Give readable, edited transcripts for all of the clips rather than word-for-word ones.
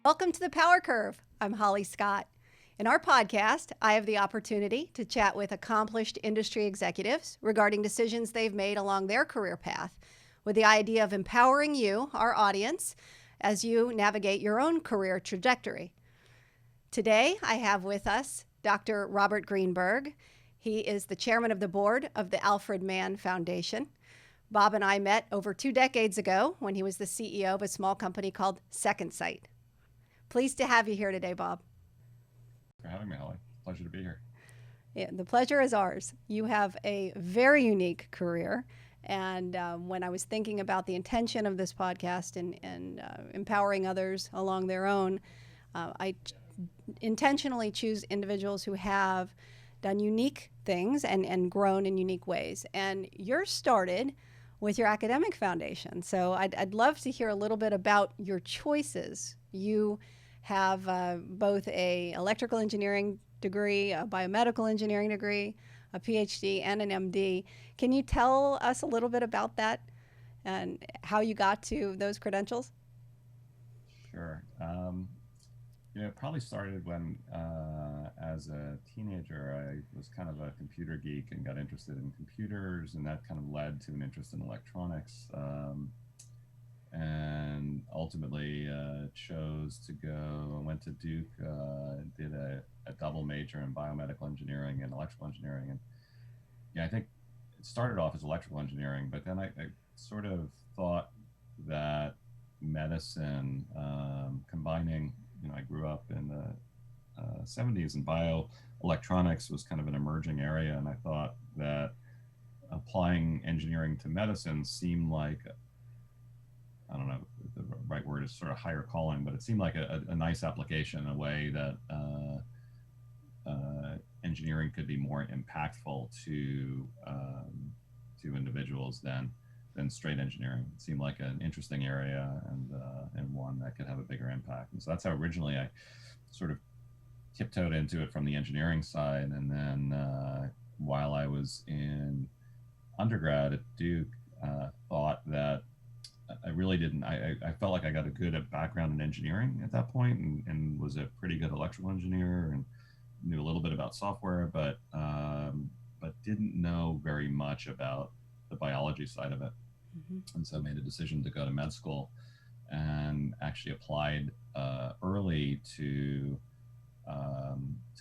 Welcome to the Power Curve. I'm Holly Scott. In our podcast, I have the opportunity to chat with accomplished industry executives regarding decisions they've made along their career path, with the idea of empowering you, our audience, as you navigate your own career trajectory. Today, I have with us Dr. Robert Greenberg. He is the chairman of the board of the Alman Foundation. Bob and I met over 2 decades ago when he was the CEO of a small company called Second Sight. Pleased to have you here today, Bob. Thanks for having me, Holly. Pleasure to be here. Yeah, the pleasure is ours. You have a very unique career. And when I was thinking about the intention of this podcast and empowering others along their own, I intentionally choose individuals who have done unique things and grown in unique ways. And yours started with your academic foundation. So I'd love to hear a little bit about your choices. You have both a electrical engineering degree, a biomedical engineering degree, a PhD, and an MD. Can you tell us a little bit about that and how you got to those credentials? Sure. It probably started when, as a teenager, I was kind of a computer geek and got interested in computers, and that kind of led to an interest in electronics. And ultimately chose to go. I went to Duke, did a double major in biomedical engineering and electrical engineering, and I think it started off as electrical engineering, but then I sort of thought that medicine, combining, I grew up in the 70s, and bioelectronics was kind of an emerging area, and I thought that applying engineering to medicine seemed like, I don't know if the right word is sort of higher calling, but it seemed like a nice application, a way that engineering could be more impactful to individuals than straight engineering. It seemed like an interesting area and one that could have a bigger impact. And so that's how originally I sort of tiptoed into it from the engineering side. And then while I was in undergrad at Duke, thought that I really didn't. I felt like I got a good background in engineering at that point, and was a pretty good electrical engineer and knew a little bit about software, but didn't know very much about the biology side of it. Mm-hmm. And so made a decision to go to med school, and actually applied early to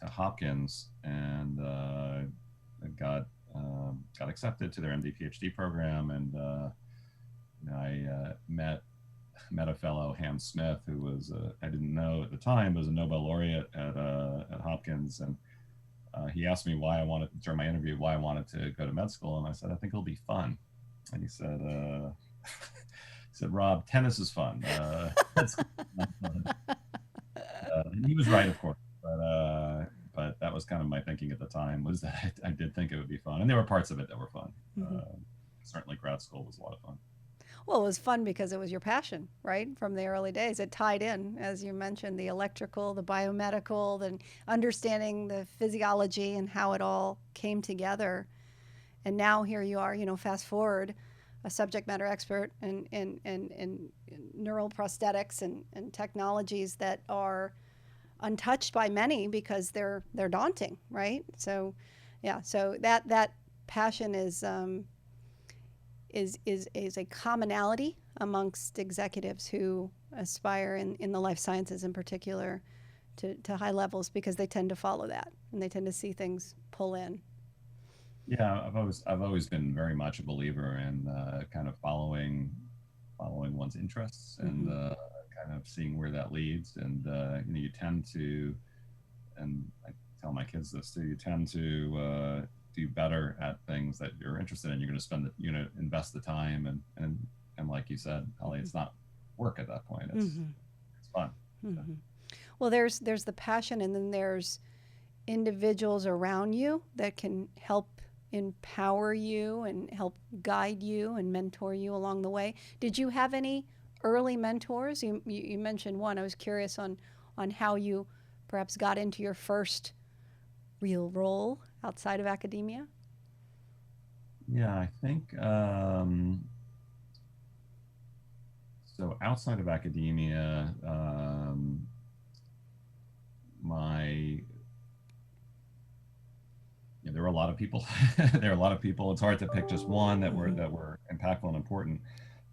Hopkins, and got accepted to their MD PhD program, and I met a fellow, Ham Smith, who was I didn't know at the time, was a Nobel laureate at Hopkins, and he asked me during my interview why I wanted to go to med school, and I said, I think it'll be fun. And he said, Rob, tennis is fun. That's not fun. And he was right, of course, but that was kind of my thinking at the time, was that I did think it would be fun, and there were parts of it that were fun. Mm-hmm. Certainly grad school was a lot of fun. Well, it was fun because it was your passion, right? From the early days. It tied in, as you mentioned, the electrical, the biomedical, and understanding the physiology and how it all came together. And now here you are, fast forward, a subject matter expert in neural prosthetics and technologies that are untouched by many because they're daunting, right? So, yeah, so that passion is a commonality amongst executives who aspire in the life sciences in particular to high levels, because they tend to follow that and they tend to see things pull in. Yeah, I've always been very much a believer in kind of following one's interests, and kind of seeing where that leads. And you tend to, and I tell my kids this too, you tend to do better at things that you're interested in. You're going to invest the time, and like you said, Holly, it's not work at that point. It's fun. Mm-hmm. Well, there's the passion, and then there's individuals around you that can help empower you and help guide you and mentor you along the way. Did you have any early mentors? You mentioned one. I was curious on how you perhaps got into your first real role outside of academia. Yeah, I think so. Outside of academia, there were a lot of people. There are a lot of people. It's hard to pick just one that were impactful and important.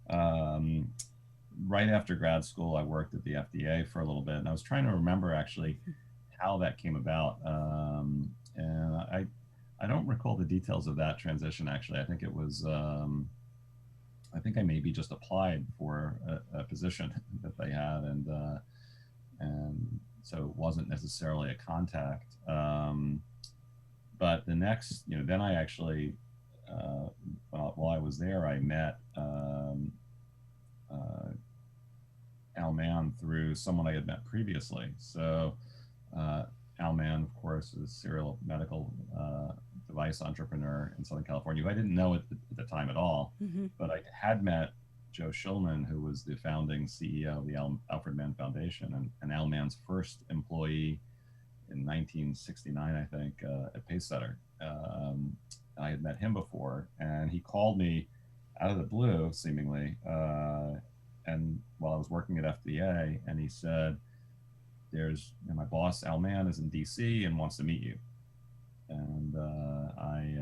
Um, right after grad school, I worked at the FDA for a little bit, and I was trying to remember actually how that came about. And I don't recall the details of that transition. Actually, I think it was. I think I maybe just applied for a position that they had, and so it wasn't necessarily a contact. But the next, then I actually, while I was there, I met Alman through someone I had met previously. So Alman, of course, is a serial medical device entrepreneur in Southern California, who I didn't know at the time at all, but I had met Joe Schulman, who was the founding CEO of the Alfred Mann Foundation and Alman's first employee in 1969, I think, at Pacesetter. I had met him before, and he called me out of the blue, seemingly, and while I was working at FDA, and he said, my boss, Alman, is in DC and wants to meet you. And I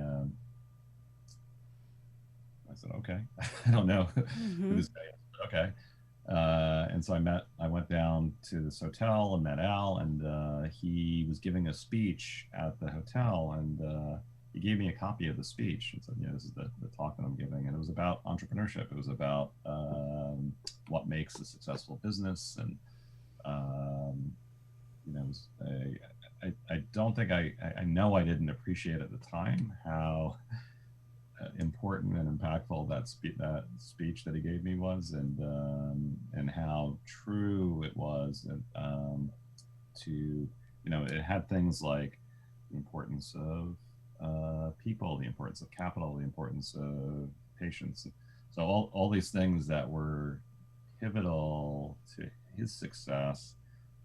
said, okay. I don't know who this guy is, but okay. And so I went down to this hotel and met Al, and he was giving a speech at the hotel, and he gave me a copy of the speech and said, this is the talk that I'm giving. And it was about entrepreneurship. It was about what makes a successful business. And, I don't think I know I didn't appreciate at the time how important and impactful that speech that he gave me was, and how true it was, to it had things like the importance of people, the importance of capital, the importance of patience. So all these things that were pivotal to his success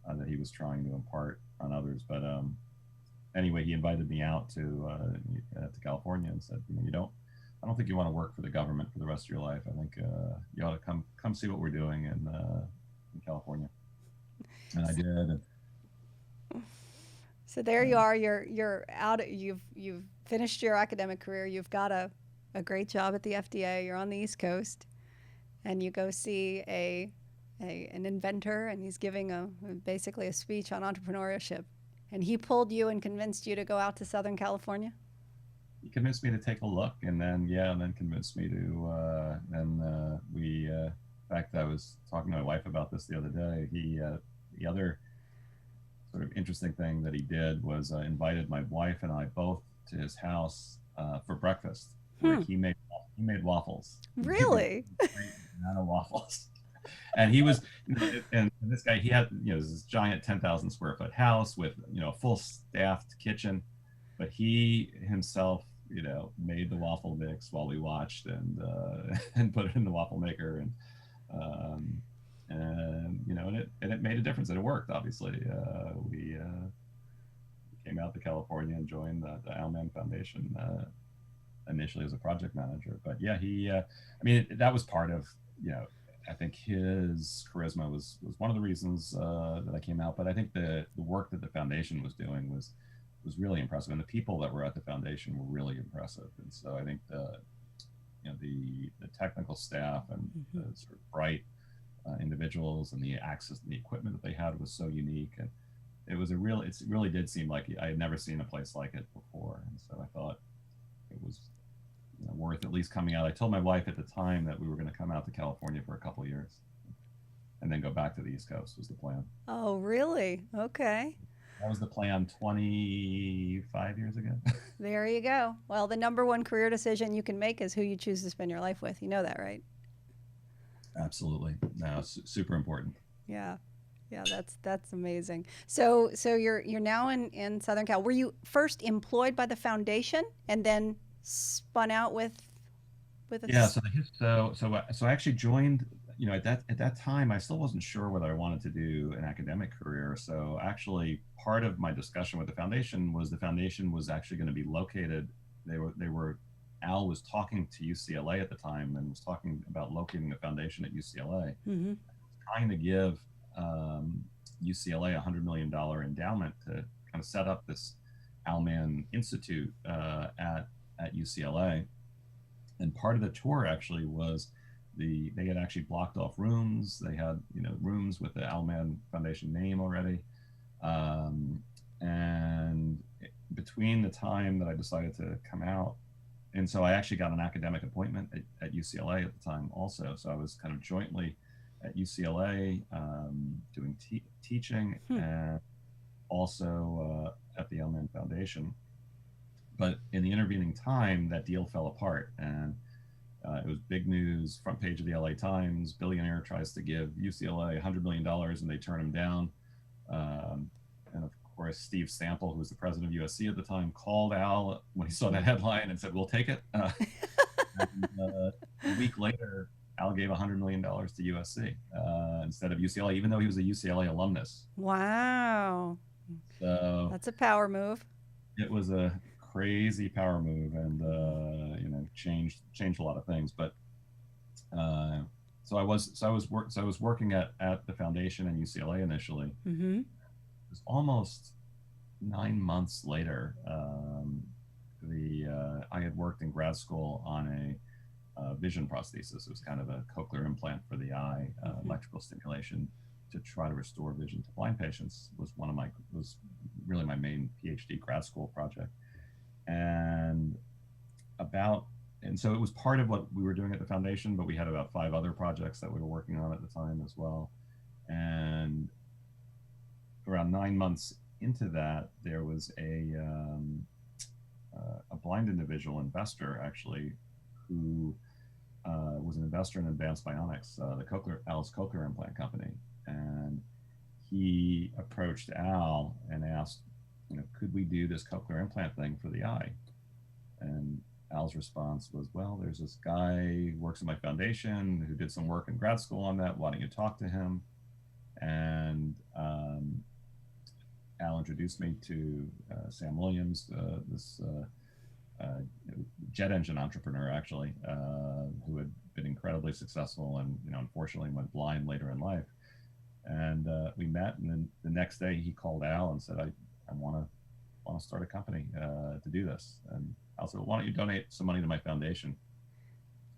that he was trying to impart on others. But anyway, he invited me out to California and said, I don't think you want to work for the government for the rest of your life. I think you ought to come see what we're doing in California. And I did. So there you are. You're out. You've finished your academic career. You've got a great job at the FDA. You're on the East Coast, and you go see an inventor, and he's giving basically a speech on entrepreneurship. And he pulled you and convinced you to go out to Southern California? He convinced me to take a look, and then convinced me to, in fact, I was talking to my wife about this the other day. The other sort of interesting thing that he did was invited my wife and I both to his house for breakfast, where he made waffles. Really? Banana waffles. And he was, and this guy, he had, this giant 10,000 square foot house with, a full staffed kitchen, but he himself, made the waffle mix while we watched, and put it in the waffle maker, and it made a difference, and it worked. Obviously, we came out to California and joined the Alman Foundation initially as a project manager. But yeah, that was part of, I think his charisma was one of the reasons that I came out. But I think the work that the foundation was doing was really impressive, and the people that were at the foundation were really impressive. And so I think the technical staff and the sort of bright individuals, and the access and the equipment that they had was so unique, and it really did seem like I had never seen a place like it before. And so I thought it was worth at least coming out. I told my wife at the time that we were going to come out to California for a couple of years and then go back to the East Coast was the plan. Oh, really? Okay. That was the plan 25 years ago. There you go. Well, the number one career decision you can make is who you choose to spend your life with. You know that, right? Absolutely. No, super important. Yeah. Yeah, that's amazing. So you're now in Southern Cal. Were you first employed by the foundation and then spun out with a So I actually joined, at that time I still wasn't sure whether I wanted to do an academic career. So actually part of my discussion with the foundation was actually going to be located. Al was talking to UCLA at the time and was talking about locating the foundation at UCLA. Mm-hmm. Trying to give UCLA a $100 million endowment to kind of set up this Alman Institute at UCLA. And part of the tour actually was they had actually blocked off rooms. They had rooms with the Alman Foundation name already. And between the time that I decided to come out, and so I actually got an academic appointment at UCLA at the time also. So I was kind of jointly at UCLA doing teaching and also at the Alman Foundation. But in the intervening time, that deal fell apart, and it was big news, front page of the LA Times. Billionaire tries to give UCLA $100 million, and they turn him down. And of course, Steve Sample, who was the president of USC at the time, called Al when he saw that headline and said, "We'll take it." And, a week later, Al gave $100 million to USC instead of UCLA, even though he was a UCLA alumnus. Wow. So that's a power move. It was a crazy power move, and changed a lot of things. But so I was working at the foundation and UCLA initially. Mm-hmm. It was almost 9 months later. I had worked in grad school on a vision prosthesis. It was kind of a cochlear implant for the eye, electrical stimulation to try to restore vision to blind patients. Was really my main PhD grad school project. And so it was part of what we were doing at the foundation, but we had about 5 other projects that we were working on at the time as well. And around 9 months into that, there was a blind individual investor actually who was an investor in Advanced Bionics, Al's cochlear implant company. And he approached Al and asked, could we do this cochlear implant thing for the eye? And Al's response was, well, there's this guy who works at my foundation who did some work in grad school on that. Why don't you talk to him? And Al introduced me to Sam Williams, this jet engine entrepreneur, actually, who had been incredibly successful and, unfortunately went blind later in life. And we met, and then the next day he called Al and said, I want to start a company to do this. And Al said, well, why don't you donate some money to my foundation?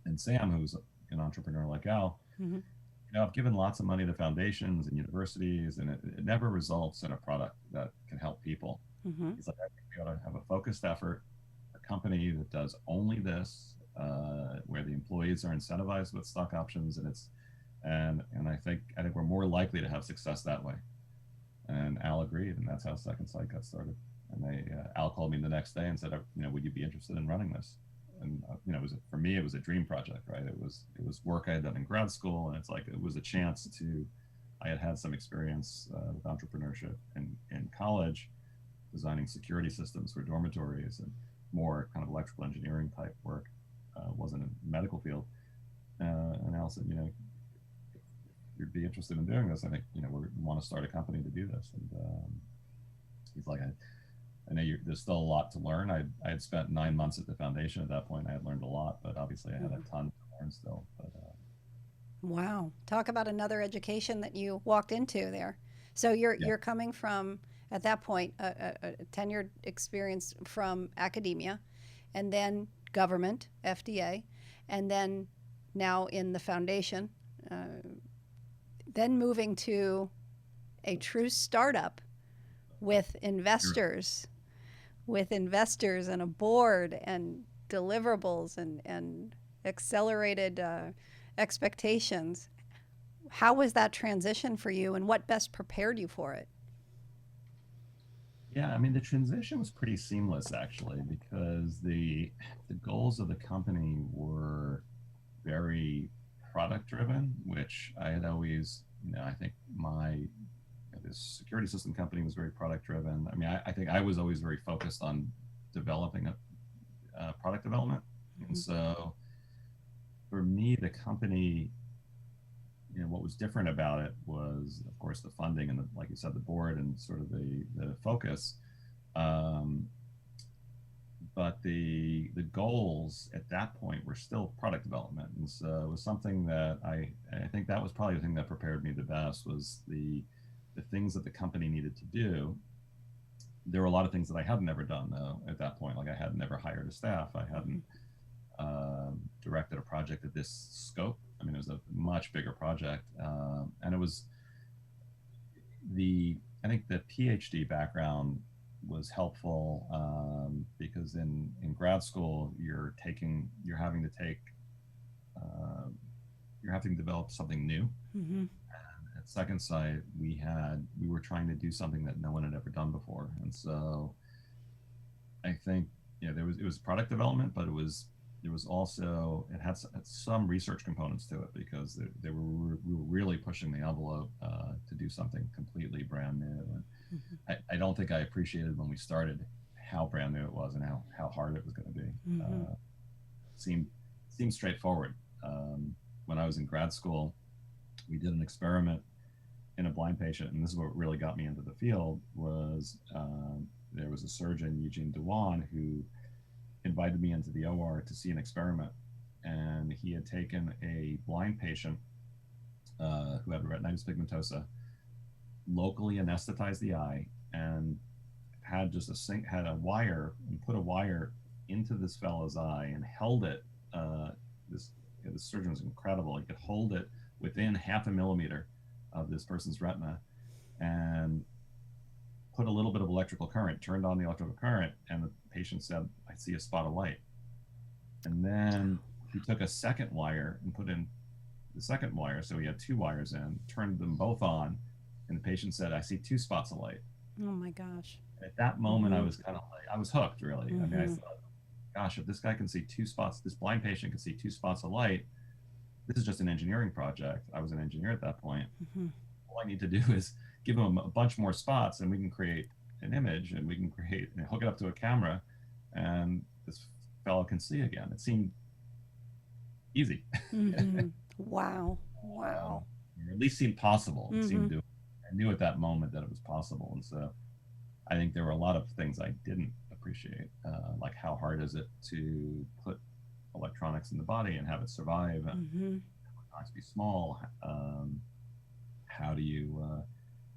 And Sam, who's an entrepreneur like Al, I've given lots of money to foundations and universities, and it never results in a product that can help people. He's like, I think we ought to have a focused effort, a company that does only this, where the employees are incentivized with stock options, and I think we're more likely to have success that way. And Al agreed, and that's how Second Sight got started. And Al called me the next day and said, would you be interested in running this? And for me, it was a dream project, right? It was work I had done in grad school, and it was a chance I had some experience with entrepreneurship in college, designing security systems for dormitories and more kind of electrical engineering type work. Wasn't in the medical field. And Al said, if you'd be interested in doing this, I think, we want to start a company to do this. And he's like, I know there's still a lot to learn. I had spent 9 months at the foundation at that point. I had learned a lot, but obviously I had a ton to learn still. But, wow. Talk about another education that you walked into there. So you're coming from, at that point, a tenured experience from academia, and then government, FDA, and then now in the foundation, then moving to a true startup with investors, and a board and deliverables and accelerated expectations. How was that transition for you, and what best prepared you for it? Yeah, the transition was pretty seamless, actually, because the goals of the company were very product driven, which I had always, I think this security system company was very product driven. I think I was always very focused on developing a product development. And so for me, the company, what was different about it was, of course, the funding and like you said, the board and sort of the focus. but the goals at that point were still product development, and so it was something that I think that was probably the thing that prepared me the best was the things that the company needed to do. There were a lot of things that I had never done though at that point. Like I had never hired a staff. I hadn't directed a project of this scope. I mean, it was a much bigger project, and it was I think the PhD background was helpful because in grad school you're having to take uh, you're having to develop something new. Mm-hmm. At Second Sight, we were trying to do something that no one had ever done before, and so I think it was product development, but it was also it had some research components to it because we were really pushing the envelope to do something completely brand new. And Mm-hmm. I don't think I appreciated when we started how brand new it was and how hard it was going to be. Mm-hmm. Seemed seemed straightforward. When I was in grad school, we did an experiment in a blind patient, and this is what really got me into the field. Was there was a surgeon, Eugene Dewan, who invited me into the OR to see an experiment, and he had taken a blind patient who had retinitis pigmentosa, locally anesthetized the eye, and had a wire and put a wire into this fellow's eye and held it. This the surgeon was incredible. He could hold it within half a millimeter of this person's retina and put a little bit of electrical current, turned on the electrical current, and the patient said, "I see a spot of light." And then he took a second wire and put in the second wire, so he had two wires in, turned them both on, and the patient said, "I see two spots of light." Oh my gosh. At that moment, Mm-hmm. I was kind of like, I was hooked, really. I mean, I Mm-hmm. thought, gosh, if this guy can see two spots, this blind patient can see two spots of light, this is just an engineering project. I was an engineer at that point. Mm-hmm. All I need to do is give him a bunch more spots, and we can create an image, and we can create and hook it up to a camera, and this fellow can see again. It seemed easy, Mm-hmm. Wow. Wow. or at least seemed possible. It Mm-hmm. seemed to. I knew at that moment that it was possible, and so I think there were a lot of things I didn't appreciate, like how hard is it to put electronics in the body and have it survive, and Mm-hmm. electronics be small. How do you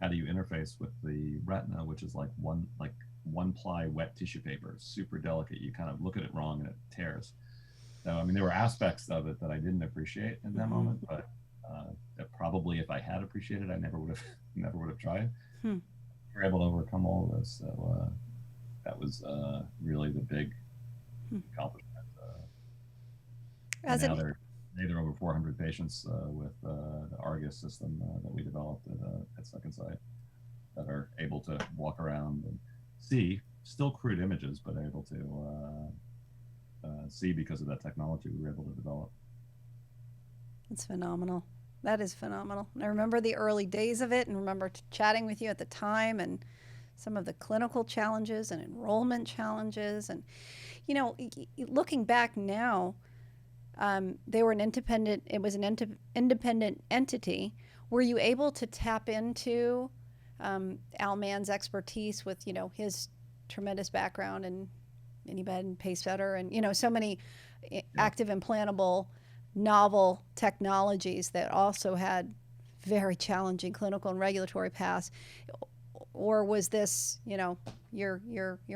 interface with the retina, which is like one ply wet tissue paper, super delicate. You kind of look at it wrong and it tears. So I mean, there were aspects of it that I didn't appreciate in that Mm-hmm. moment, but that probably if I had appreciated, I never would have never would have tried. Hmm. We were able to overcome all of this, so that was really the big Hmm. accomplishment. And As now an there are over 400 patients with the Argus system that we developed at Second Sight that are able to walk around and see still crude images, but able to see because of that technology we were able to develop. It's phenomenal. That is phenomenal. And I remember the early days of it and remember chatting with you at the time and some of the clinical challenges and enrollment challenges. And, looking back now, they were it was an independent entity. Were you able to tap into Alman's expertise with, his tremendous background in InhiBed and PaceSetter and, so many Yeah. active implantable novel technologies that also had very challenging clinical and regulatory paths? Or was this, you're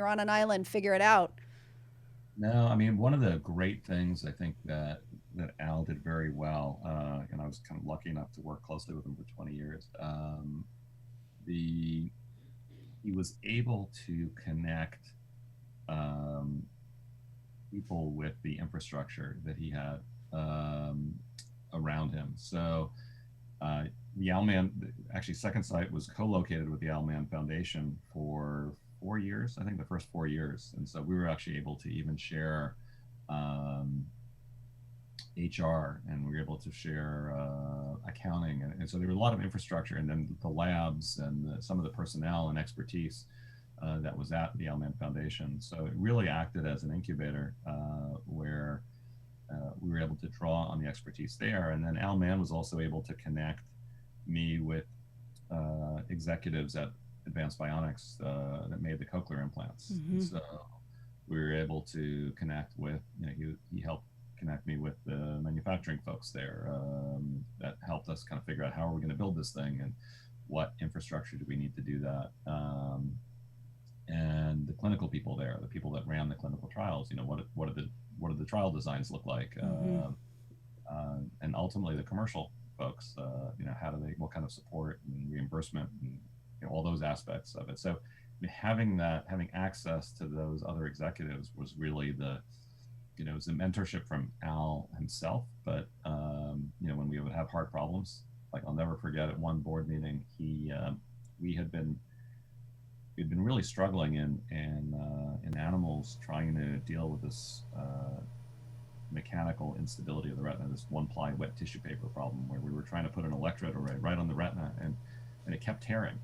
on an island, figure it out? No, I mean, one of the great things I think that Al did very well, and I was kind of lucky enough to work closely with him for 20 years. He was able to connect people with the infrastructure that he had around him. So the actually Second Sight was co-located with the Alman Foundation for 4 years, I think the first 4 years. And so we were actually able to even share HR, and we were able to share accounting. And so there was a lot of infrastructure, and then the labs and some of the personnel and expertise that was at the Alman Foundation. So it really acted as an incubator where we were able to draw on the expertise there. And then Alman was also able to connect me with executives at Advanced Bionics that made the cochlear implants. Mm-hmm. So we were able to connect with, he helped connect me with the manufacturing folks there, that helped us kind of figure out how are we going to build this thing and what infrastructure do we need to do that. And the clinical people there, the people that ran the clinical trials, what do the trial designs look like, and ultimately the commercial folks, what kind of support and reimbursement and all those aspects of it. So having access to those other executives was really it was a mentorship from Al himself. But when we would have hard problems, like I'll never forget at one board meeting, we'd been really struggling in animals, trying to deal with this mechanical instability of the retina, this one-ply wet tissue paper problem, where we were trying to put an electrode array right on the retina, and it kept tearing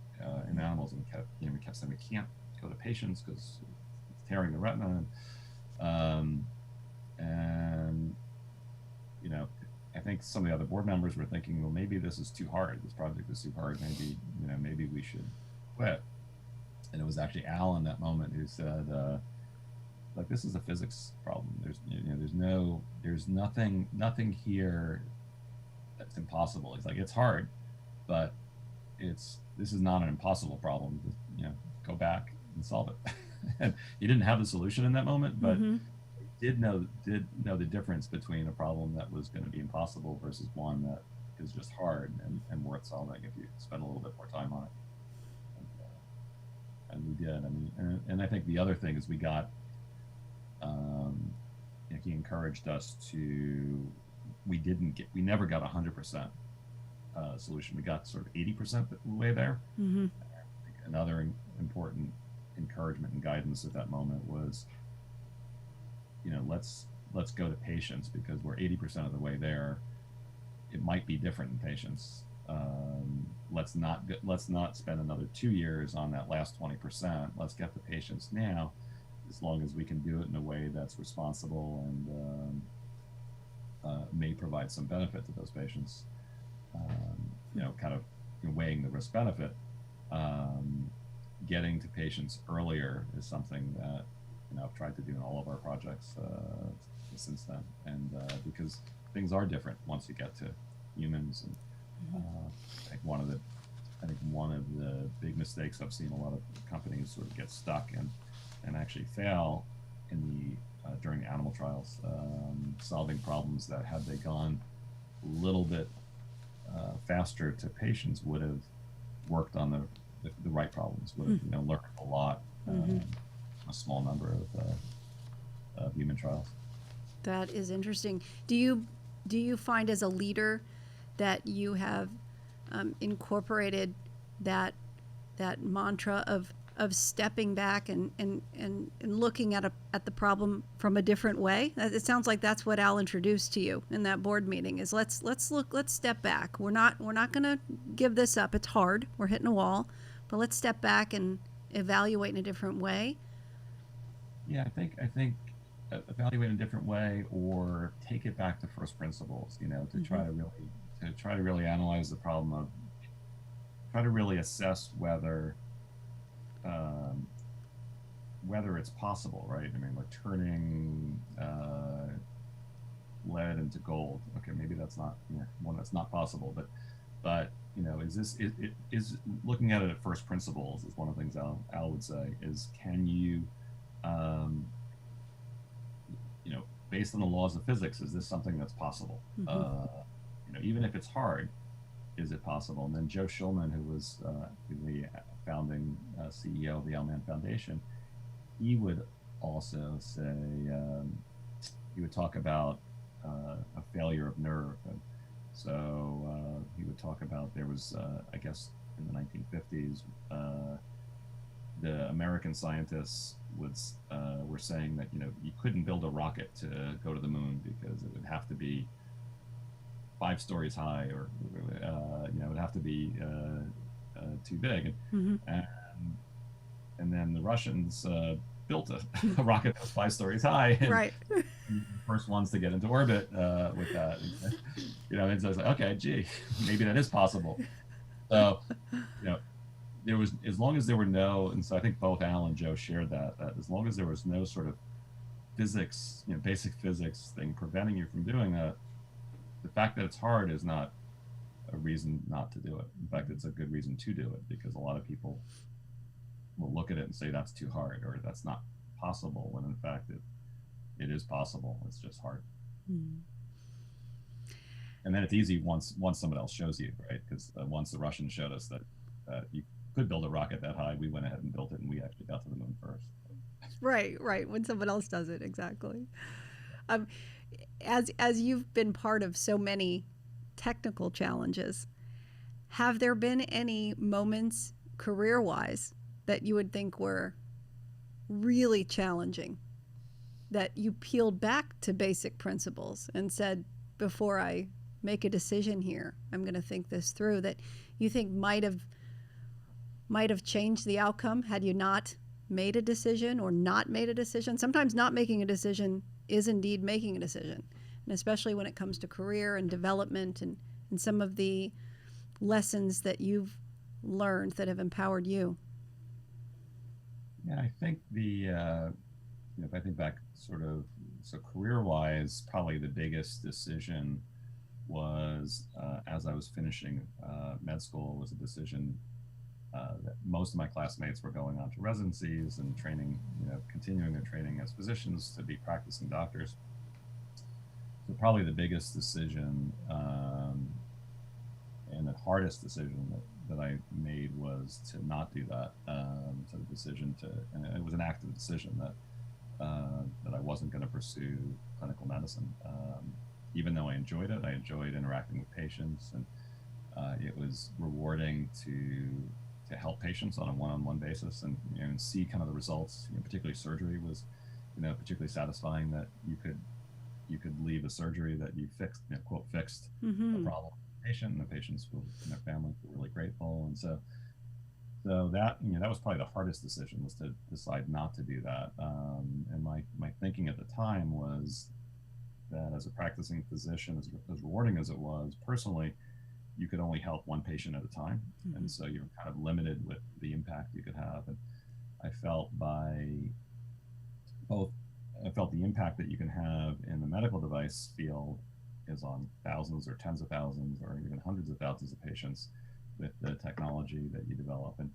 in animals, and we kept saying we can't go to patients because it's tearing the retina, and I think some of the other board members were thinking, well, maybe this is too hard. This project is too hard. Maybe we should quit. And it was actually Al in that moment who said, like, this is a physics problem. There's nothing here that's impossible. It's like, it's hard, but this is not an impossible problem. Just, go back and solve it. And he didn't have the solution in that moment, but he did know the difference between a problem that was going to be impossible versus one that is just hard and worth solving if you spend a little bit more time on it. And we did. I mean, and I think the other thing is we got, he encouraged us to, we never got 100% solution. We got sort of 80% the way there. Mm-hmm. I think another important encouragement and guidance at that moment was, let's go to patients, because we're 80% of the way there. It might be different in patients. Let's not spend another 2 years on that last 20%. Let's get the patients now, as long as we can do it in a way that's responsible and may provide some benefit to those patients. Kind of weighing the risk benefit. Getting to patients earlier is something that I've tried to do in all of our projects since then, and because things are different once you get to humans. And I think one of the big mistakes I've seen a lot of companies sort of get stuck and actually fail in during the animal trials, solving problems that, had they gone a little bit faster to patients, would have worked on the right problems, would have learned a lot, a small number of human trials. That is interesting. Do you find as a leader that you have incorporated that mantra of stepping back and looking at the problem from a different way? It sounds like that's what Al introduced to you in that board meeting, is let's step back. We're not going to give this up. It's hard. We're hitting a wall, but let's step back and evaluate in a different way. Yeah, I think evaluate in a different way, or take it back to first principles, to try to really analyze the problem, try to really assess whether it's possible, right? I mean, like turning lead into gold. Okay, maybe that's not one that's not possible, but is looking at it at first principles is one of the things Al would say is, can you based on the laws of physics, is this something that's possible? Even if it's hard, is it possible? And then Joe Schulman, who was the founding CEO of the Alman Foundation, he would also say, he would talk about a failure of nerve. And so he would talk about, there was, I guess, in the 1950s, the American scientists were saying that you couldn't build a rocket to go to the moon because it would have to be 5 stories high, or it would have to be too big. And then the Russians built a rocket that was 5 stories high, and right. the first ones to get into orbit with that. And so it's like, okay, gee, maybe that is possible. So there was, as long as there were no, and so I think both Al and Joe shared that as long as there was no sort of physics, basic physics thing preventing you from doing that, the fact that it's hard is not a reason not to do it. In fact, it's a good reason to do it, because a lot of people will look at it and say that's too hard or that's not possible, when in fact it is possible. It's just hard. Mm. And then it's easy once someone else shows you, right? Because once the Russians showed us that you could build a rocket that high, we went ahead and built it, and we actually got to the moon first. Right. When someone else does it, exactly. Um, as you've been part of so many technical challenges, have there been any moments career-wise that you would think were really challenging, that you peeled back to basic principles and said, before I make a decision here, I'm going to think this through, that you think might have changed the outcome had you not made a decision or not made a decision? Sometimes not making a decision is indeed making a decision, and especially when it comes to career and development and some of the lessons that you've learned that have empowered you. Yeah, I think if I think back so career-wise, probably the biggest decision was as I was finishing med school, was a decision that most of my classmates were going on to residencies and training, continuing their training as physicians to be practicing doctors. So probably the biggest decision and the hardest decision that I made was to not do that. So the decision and it was an active decision that I wasn't going to pursue clinical medicine. Even though I enjoyed it, I enjoyed interacting with patients, and it was rewarding to help patients on a one-on-one basis, and see kind of the results. Particularly surgery was, particularly satisfying, that you could leave a surgery that you fixed, quote, fixed Mm-hmm. a problem with the patient, and the patients and their families were really grateful. And so that that was probably the hardest decision, was to decide not to do that. And my thinking at the time was that as a practicing physician, as rewarding as it was personally, you could only help one patient at a time. Mm-hmm. And so you were kind of limited with the impact you could have. And I felt the impact that you can have in the medical device field is on thousands or tens of thousands or even hundreds of thousands of patients with the technology that you develop. And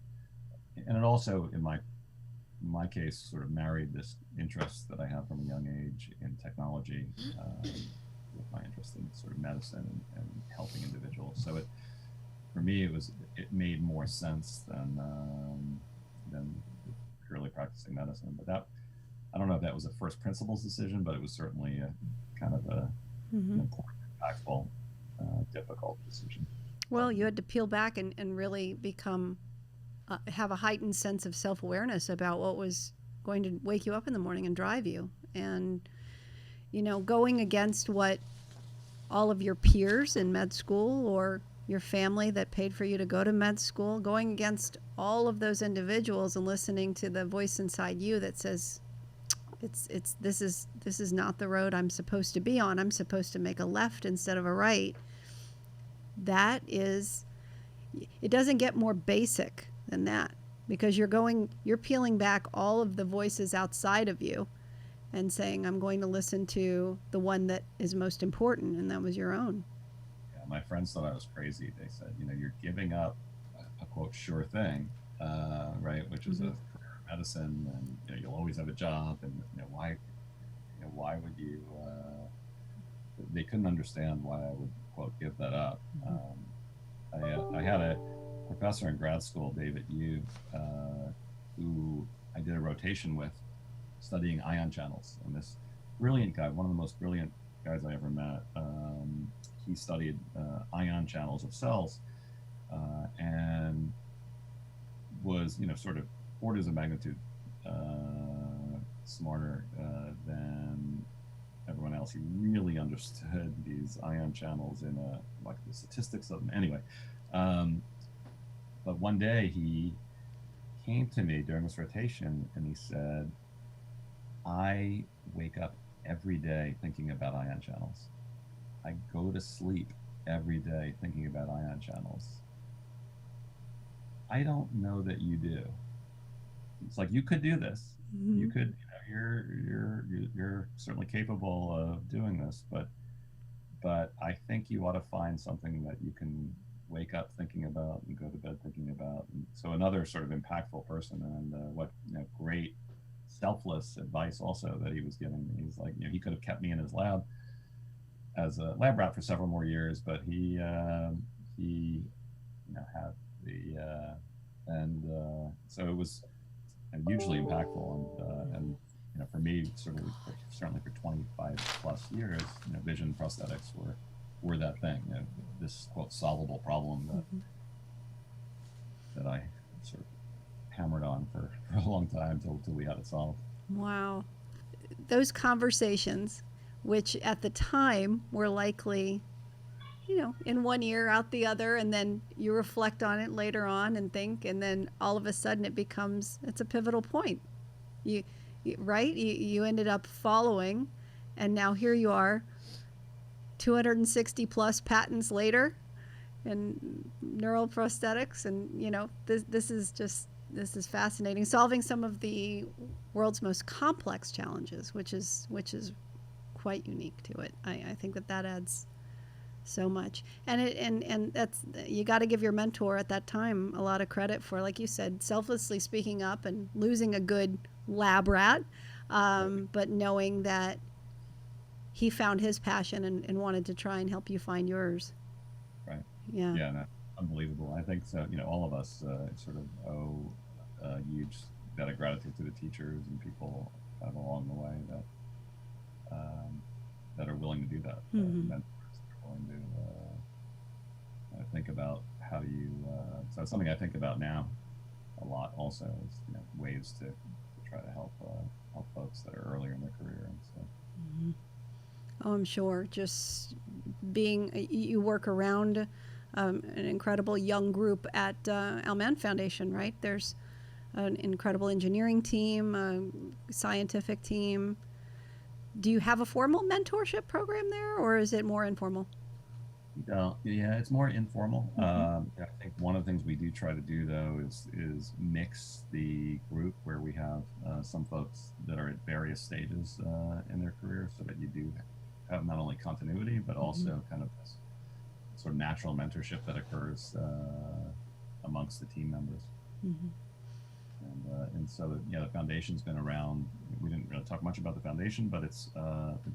it also, in my case, sort of married this interest that I have from a young age in technology with my interest in sort of medicine and helping individuals. So for me, it made more sense than purely practicing medicine. But I don't know if that was a first principles decision, but it was certainly a kind of mm-hmm. an important, impactful, difficult decision. Well, you had to peel back and really become have a heightened sense of self-awareness about what was going to wake you up in the morning and drive you, and going against what all of your peers in med school or your family that paid for you to go to med school, going against all of those individuals and listening to the voice inside you that says, this is not the road I'm supposed to be on. I'm supposed to make a left instead of a right. It doesn't get more basic than that, because you're peeling back all of the voices outside of you and saying, I'm going to listen to the one that is most important, and that was your own. Yeah, my friends thought I was crazy. They said, you're giving up a quote sure thing, right, which is mm-hmm. a career in medicine, and you'll always have a job, and why would you? They couldn't understand why I would quote give that up. Mm-hmm. I had a professor in grad school, David Yu, who I did a rotation with, studying ion channels. And this brilliant guy, one of the most brilliant guys I ever met, he studied ion channels of cells and was, sort of orders of magnitude smarter than everyone else. He really understood these ion channels in like the statistics of them. Anyway, but one day he came to me during this rotation and he said, I wake up every day thinking about ion channels. I go to sleep every day thinking about ion channels. I don't know that you do. It's like, you could do this. Mm-hmm. You you're certainly capable of doing this, but I think you ought to find something that you can wake up thinking about and go to bed thinking about. And so another sort of impactful person, and what great selfless advice also that he was giving me. He's like, he could have kept me in his lab as a lab rat for several more years, but he had the and so it was hugely impactful, and for me, certainly for 25 plus years, vision prosthetics were that thing, this quote solvable problem that I sort of hammered on for a long time till we had it solved. Wow. Those conversations, which at the time were likely, in one ear, out the other, and then you reflect on it later on and think, and then all of a sudden it's a pivotal point. Right? You ended up following, and now here you are, 260 plus patents later, and neural prosthetics, and this is fascinating. Solving some of the world's most complex challenges, which is quite unique to it. I think that adds so much, and that's, you got to give your mentor at that time a lot of credit for, like you said, selflessly speaking up and losing a good lab rat, but knowing that he found his passion and wanted to try and help you find yours. Right. Yeah. Yeah. No, unbelievable. I think so. All of us sort of owe a huge debt of gratitude to the teachers and people along the way that are willing to do that. Mentors that are willing to think about how do you. So it's something I think about now a lot. Also, is ways to try to help folks that are earlier in their career, and so. Oh, I'm sure. Just you work around an incredible young group at Alman Foundation, right? There's an incredible engineering team, a scientific team. Do you have a formal mentorship program there, or is it more informal? Yeah, it's more informal. I think one of the things we do try to do, though, is mix the group where we have some folks that are at various stages in their career, so that you do have not only continuity, but also kind of this sort of natural mentorship that occurs amongst the team members. And so the foundation's been around. We didn't really talk much about the foundation, but it's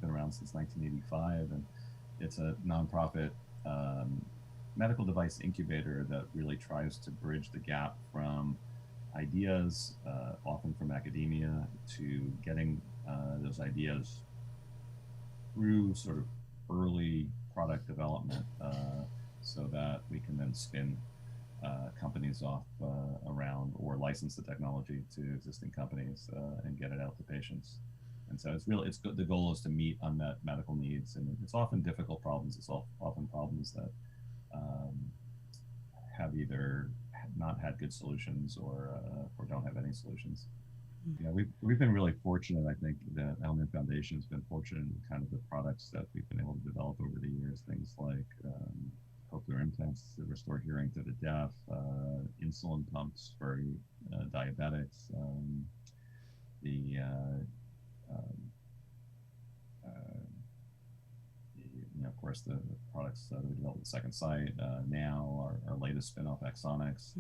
been around since 1985, and it's a nonprofit medical device incubator that really tries to bridge the gap from ideas, often from academia, to getting those ideas through sort of early product development, so that we can then spin companies off around, or license the technology to existing companies and get it out to patients. And so the goal is to meet unmet medical needs, and it's often difficult problems. It's often problems that have either not had good solutions or don't have any solutions. We've been really fortunate. I think that Alman Foundation has been fortunate in kind of the products that we've been able to develop over the years. Things like cochlear implants that restore hearing to the deaf, insulin pumps for diabetics, of course, the products that we developed with Second Sight, now our latest spin-off, Axonics,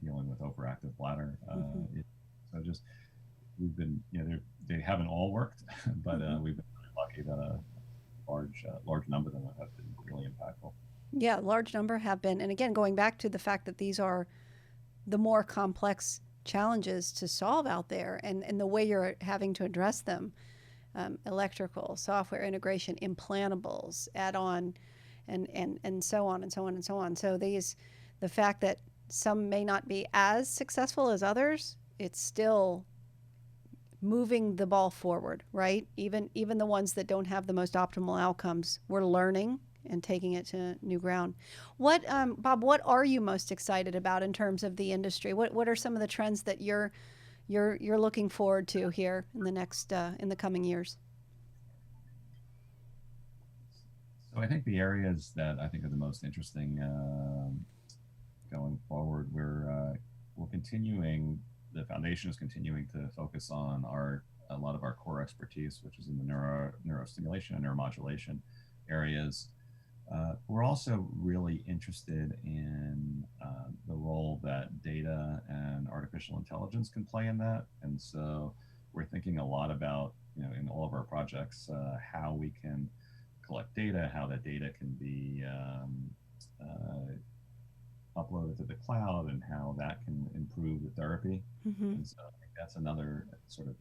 dealing with overactive bladder. So just we've been, they haven't all worked, but we've been really lucky that a large number of them have been really impactful. Yeah, large number have been. And again, going back to the fact that these are the more complex challenges to solve out there, and the way you're having to address them, electrical, software integration, implantables, add-on, and so on and so on and so on. So the fact that some may not be as successful as others, it's still moving the ball forward, right? Even the ones that don't have the most optimal outcomes, we're learning and taking it to new ground. What, Bob, what are you most excited about in terms of the industry? What are some of the trends that you're looking forward to here in the coming years? So I think the areas that I think are the most interesting going forward, we're continuing the foundation is continuing to focus on a lot of our core expertise, which is in the neurostimulation and neuromodulation areas. We're also really interested in the role that data and artificial intelligence can play in that. And so we're thinking a lot about, in all of our projects, how we can collect data, how that data can be uploaded to the cloud, and how that can improve the therapy. Mm-hmm. And so I think that's another sort of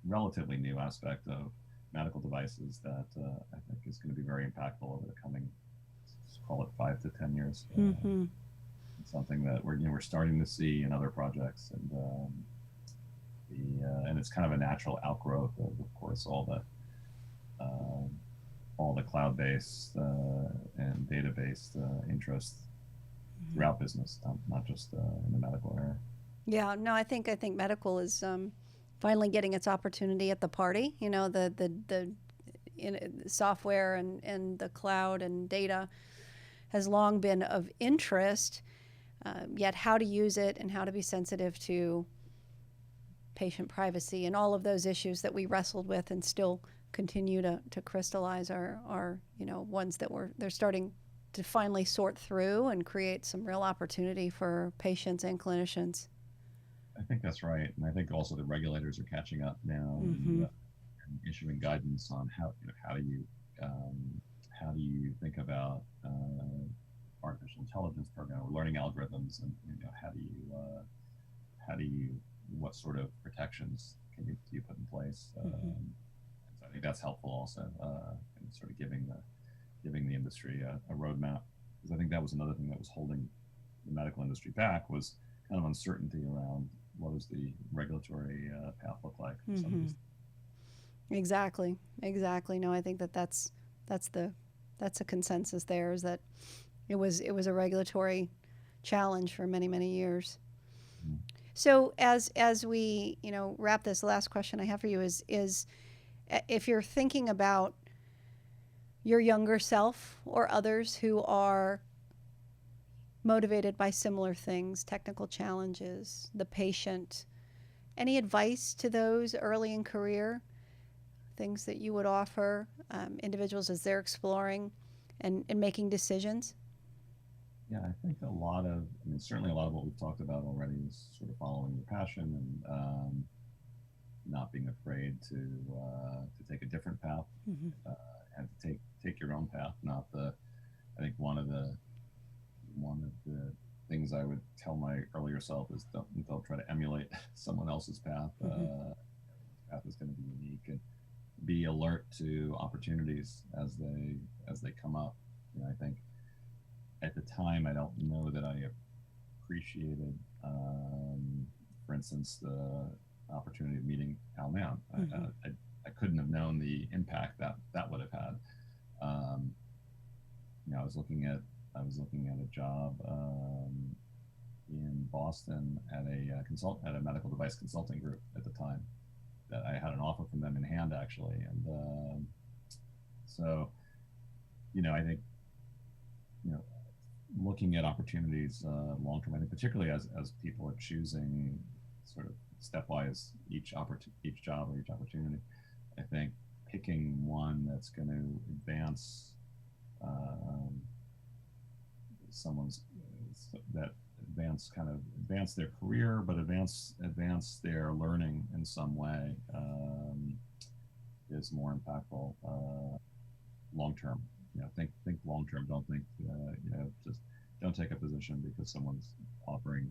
relatively new aspect of medical devices that I think is going to be very impactful over the coming, let's call it 5 to 10 years. Mm-hmm. It's something that we're starting to see in other projects, and and it's kind of a natural outgrowth of course, all the cloud-based and data-based interests throughout business, not just in the medical area. Yeah, no, I think medical is finally getting its opportunity at the party. The software and the cloud and data has long been of interest, yet how to use it and how to be sensitive to patient privacy and all of those issues that we wrestled with and still continue to crystallize are ones that they're starting to finally sort through and create some real opportunity for patients and clinicians. I think that's right, and I think also the regulators are catching up now, Mm-hmm. and issuing guidance on how do you think about artificial intelligence program or learning algorithms, and how do you what sort of protections do you put in place? Mm-hmm. So I think that's helpful also, in sort of giving the industry a roadmap, because I think that was another thing that was holding the medical industry back, was kind of uncertainty around what does the regulatory path look like. Mm-hmm. Exactly. No, I think that's a consensus there, is that it was a regulatory challenge for many years. Mm-hmm. So as we wrap this, last question I have for you is if you're thinking about your younger self or others who are motivated by similar things, technical challenges, the patient, any advice to those early in career, things that you would offer individuals as they're exploring and making decisions? Yeah, I think certainly a lot of what we've talked about already is sort of following your passion, and not being afraid to take a different path, Mm-hmm. and to take your own path. I think one of the things I would tell my earlier self is don't try to emulate someone else's path. Mm-hmm. Path is going to be unique, and be alert to opportunities as they come up. I think at the time I don't know that I appreciated, for instance, the opportunity of meeting Alman. Mm-hmm. I couldn't have known the impact that would have had. I was looking at a job in Boston at a medical device consulting group at the time, that I had an offer from them in hand, actually. And so I think looking at opportunities long term, I think particularly as people are choosing sort of stepwise each job or each opportunity, I think picking one that's going to advance advance their career, but advance their learning in some way, is more impactful long term. Think long term. Don't think just don't take a position because someone's offering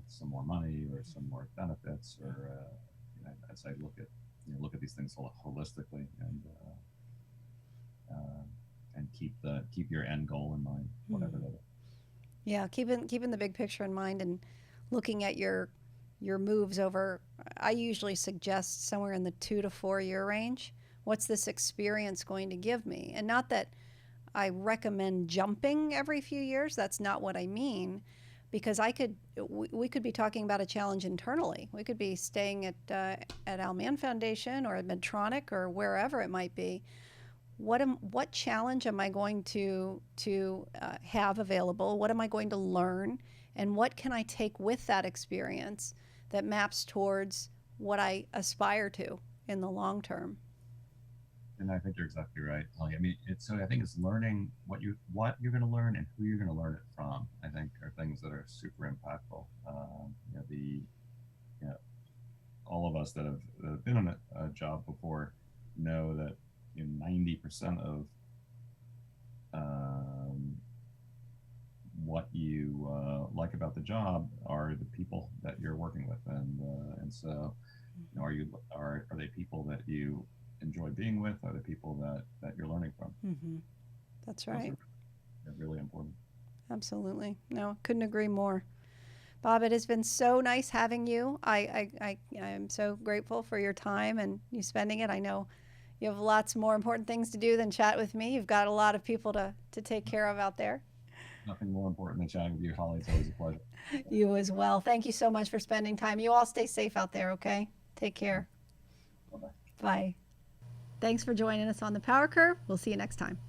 some more money or some more benefits, or I'd say look at these things holistically, and keep your end goal in mind, whatever that is. Yeah, keeping the big picture in mind, and looking at your moves over. I usually suggest somewhere in the 2 to 4 year range. What's this experience going to give me? And not that I recommend jumping every few years. That's not what I mean, because we could be talking about a challenge internally. We could be staying at Alman Foundation or at Medtronic or wherever it might be. What challenge am I going to have available? What am I going to learn? And what can I take with that experience that maps towards what I aspire to in the long term? And I think you're exactly right, Holly. I mean, I think it's learning what you're going to learn and who you're going to learn it from. I think are things that are super impactful. You know, all of us that have been in a job before know that 90% of what you like about the job are the people that you're working with, and so are they people that you enjoy being with? Are the people that you're learning from? Mm-hmm. That's right. Those are really important. Absolutely. No, couldn't agree more. Bob, it has been so nice having you. I am so grateful for your time and you spending it. I know you have lots more important things to do than chat with me. You've got a lot of people to take care of out there. Nothing more important than chatting with you, Holly. It's always a pleasure. You as well. Thank you so much for spending time. You all stay safe out there, okay? Take care. Bye-bye. Bye. Thanks for joining us on the Power Curve. We'll see you next time.